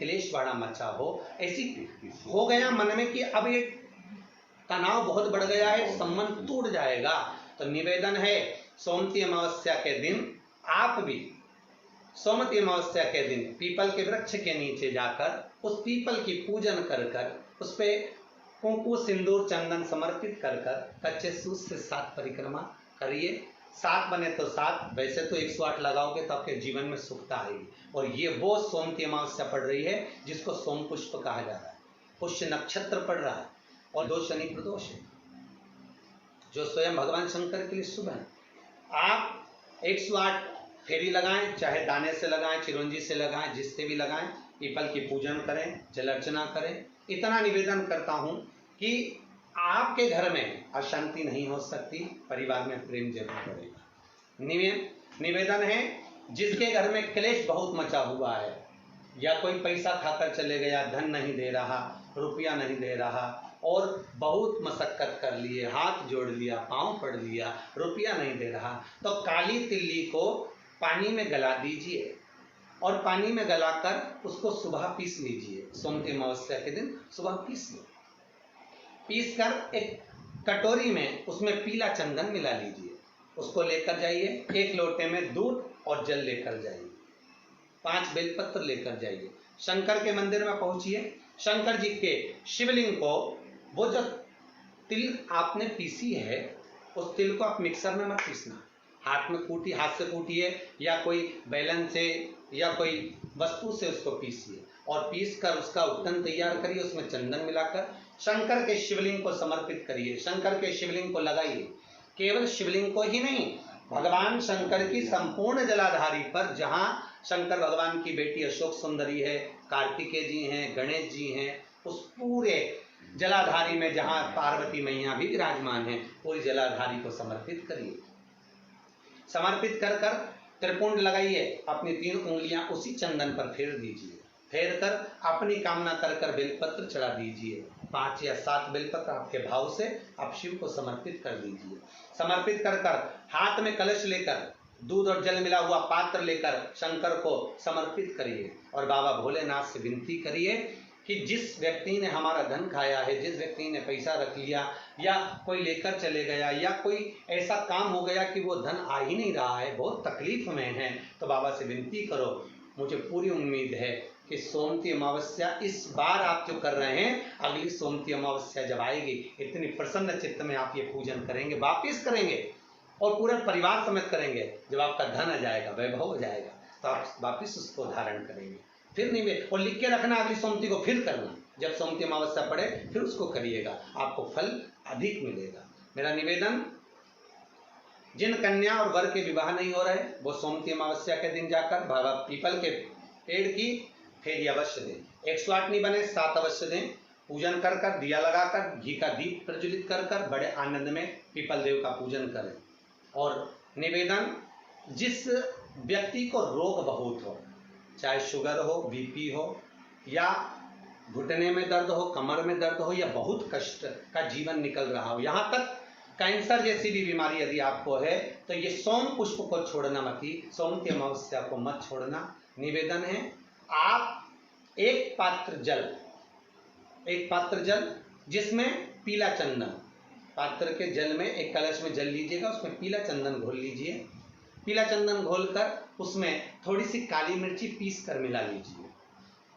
क्लेश बड़ा मचा हो, ऐसी हो गया मन में कि अब ये तनाव बहुत बढ़ गया है, संबंध टूट जाएगा, तो निवेदन है सोमवती अमावस्या के दिन आप भी सोमवती अमावस्या के दिन पीपल के वृक्ष के नीचे जाकर उस पीपल की पूजन कर कर उस पे कुंकु सिंदूर चंदन समर्पित कर कर कच्चे सूत से 7 परिक्रमा करिए। 7 बने तो 7, वैसे तो 108 लगाओगे तो आपके जीवन में सुखता आएगी। और ये वो सोमवती अमावस्या पड़ रही है जिसको सोम पुष्प कहा जा रहा है, पुष्य नक्षत्र पड़ रहा है और 2 शनि प्रदोष है जो स्वयं भगवान शंकर के लिए शुभ है। आप 108 फेरी लगाएं, चाहे दाने से लगाएं, चिरंजी से लगाएं, जिससे भी लगाएं, पीपल की पूजन करें, जल अर्चना करें। इतना निवेदन करता हूं कि आपके घर में अशांति नहीं हो सकती, परिवार में प्रेम जरूर बढ़ेगा। निवेदन है जिसके घर में क्लेश बहुत मचा हुआ है या कोई पैसा खाकर चले गया, धन नहीं दे रहा, रुपया नहीं दे रहा और बहुत मशक्कत कर लिए, हाथ जोड़ लिया, पांव पड़ लिया, रुपया नहीं दे रहा, तो काली तिल्ली को पानी में गला दीजिए और पानी में गलाकर उसको सुबह पीस लीजिए। सोमवती अमावस्या के दिन सुबह पीस लो, पीस कर एक कटोरी में उसमें पीला चंदन मिला लीजिए, उसको लेकर जाइए। 1 लोटे में दूध और जल लेकर जाइए, 5 बेलपत्र लेकर जाइए, शंकर के मंदिर में पहुंचिए। शंकर जी के शिवलिंग को, वो जो तिल आपने पीसी है उस तिल को आप मिक्सर में मत पीसना, हाथ से कूटिए या कोई बेलन से या कोई वस्तु से उसको पीसिए और पीस कर उसका उपटन तैयार करिए, उसमें चंदन मिलाकर शंकर के शिवलिंग को समर्पित करिए, शंकर के शिवलिंग को लगाइए। केवल शिवलिंग को ही नहीं, भगवान शंकर की संपूर्ण जलाधारी पर, जहां शंकर भगवान की बेटी अशोक सुंदरी है, कार्तिकेय जी हैं, गणेश जी हैं, उस पूरे जलाधारी में जहां पार्वती मैया भी विराजमान है, पूरी जलाधारी को समर्पित करिए। समर्पित कर कर त्रिपुंड लगाइए, अपनी 3 उंगलियां उसी चंदन पर फेर दीजिए, फेर कर अपनी कामना कर कर बेलपत्र चढ़ा दीजिए। 5 या 7 बेलपत्र आपके भाव से आप शिव को समर्पित कर दीजिए। समर्पित कर कर हाथ में कलश लेकर, दूध और जल मिला हुआ पात्र लेकर शंकर को समर्पित करिए और बाबा भोलेनाथ से विनती करिए कि जिस व्यक्ति ने हमारा धन खाया है, जिस व्यक्ति ने पैसा रख लिया या कोई लेकर चले गया या कोई ऐसा काम हो गया कि वो धन आ ही नहीं रहा है, बहुत तकलीफ में है, तो बाबा से विनती करो। मुझे पूरी उम्मीद है कि सोमवती अमावस्या इस बार आप जो कर रहे हैं, अगली सोमवती अमावस्या जब आएगी, इतनी प्रसन्न चित्त में आप ये पूजन करेंगे, वापिस करेंगे और पूरे परिवार समेत करेंगे। जब आपका धन आ जाएगा, वैभव हो जाएगा, तो आप वापिस उसको धारण करेंगे। फिर नहीं, और लिख के रखना, अगली सोमवती को फिर करना, जब सोमवती अमावस्या पड़े फिर उसको करिएगा, आपको फल अधिक मिलेगा। मेरा निवेदन, जिन कन्या और वर के विवाह नहीं हो रहे, वो सोमवती अमावस्या के दिन जाकर बाबा पीपल के पेड़ की फेरी अवश्य दें। 108 नहीं बने 7 अवश्य दें। पूजन कर कर, दिया लगाकर, घी का दीप प्रज्वलित कर कर बड़े आनंद में पीपल देव का पूजन करें। और निवेदन, जिस व्यक्ति को रोग बहुत हो, चाहे शुगर हो, बीपी हो या घुटने में दर्द हो, कमर में दर्द हो या बहुत कष्ट का जीवन निकल रहा हो, यहाँ तक कैंसर जैसी भी बीमारी यदि आपको है, तो ये सोम पुष्प को छोड़ना मत ही, सोमवती अमावस्या को मत छोड़ना। निवेदन है, आप एक पात्र जल जिसमें पीला चंदन, पात्र के जल में एक कलश में जल लीजिएगा, उसमें पीला चंदन घोल लीजिए। पीला चंदन घोलकर उसमें थोड़ी सी काली मिर्ची पीस कर मिला लीजिए,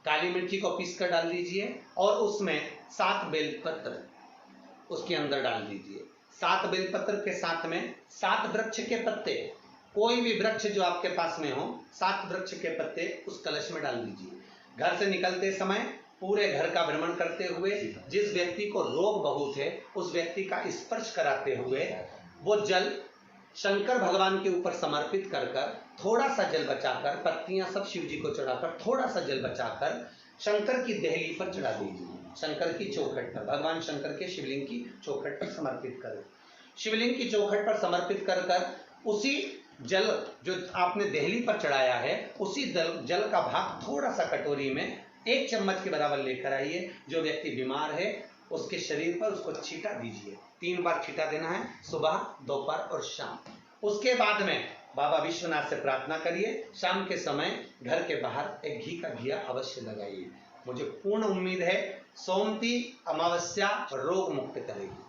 काली मिर्ची को पीस कर डाल दीजिए और उसमें 7 बेलपत्र उसके अंदर डाल दीजिए। 7 बेलपत्र के साथ में 7 वृक्ष के पत्ते, कोई भी वृक्ष जो आपके पास में हो, 7 वृक्ष के पत्ते उस कलश में डाल दीजिए। घर से निकलते समय पूरे घर का भ्रमण करते हुए, जिस व्यक्ति को रोग बहुत है उस व्यक्ति का स्पर्श कराते हुए वो जल शंकर भगवान के ऊपर समर्पित कर कर, थोड़ा सा जल बचाकर, पत्तियां सब शिव जी को चढ़ाकर, थोड़ा सा जल बचाकर शंकर की देहली पर चढ़ा दीजिए, शंकर की चौखट पर, भगवान शंकर के शिवलिंग की चौखट पर समर्पित करें। शिवलिंग की चौखट पर समर्पित कर कर उसी जल जो आपने देहली पर चढ़ाया है, उसी जल का भाग थोड़ा सा कटोरी में 1 चम्मच के बराबर लेकर आइए। जो व्यक्ति बीमार है उसके शरीर पर उसको छींटा दीजिए, 3 बार छींटा देना है, सुबह, दोपहर और शाम। उसके बाद में बाबा विश्वनाथ से प्रार्थना करिए, शाम के समय घर के बाहर एक घी का दिया अवश्य लगाइए। मुझे पूर्ण उम्मीद है सोमती अमावस्या रोग मुक्त करेगी।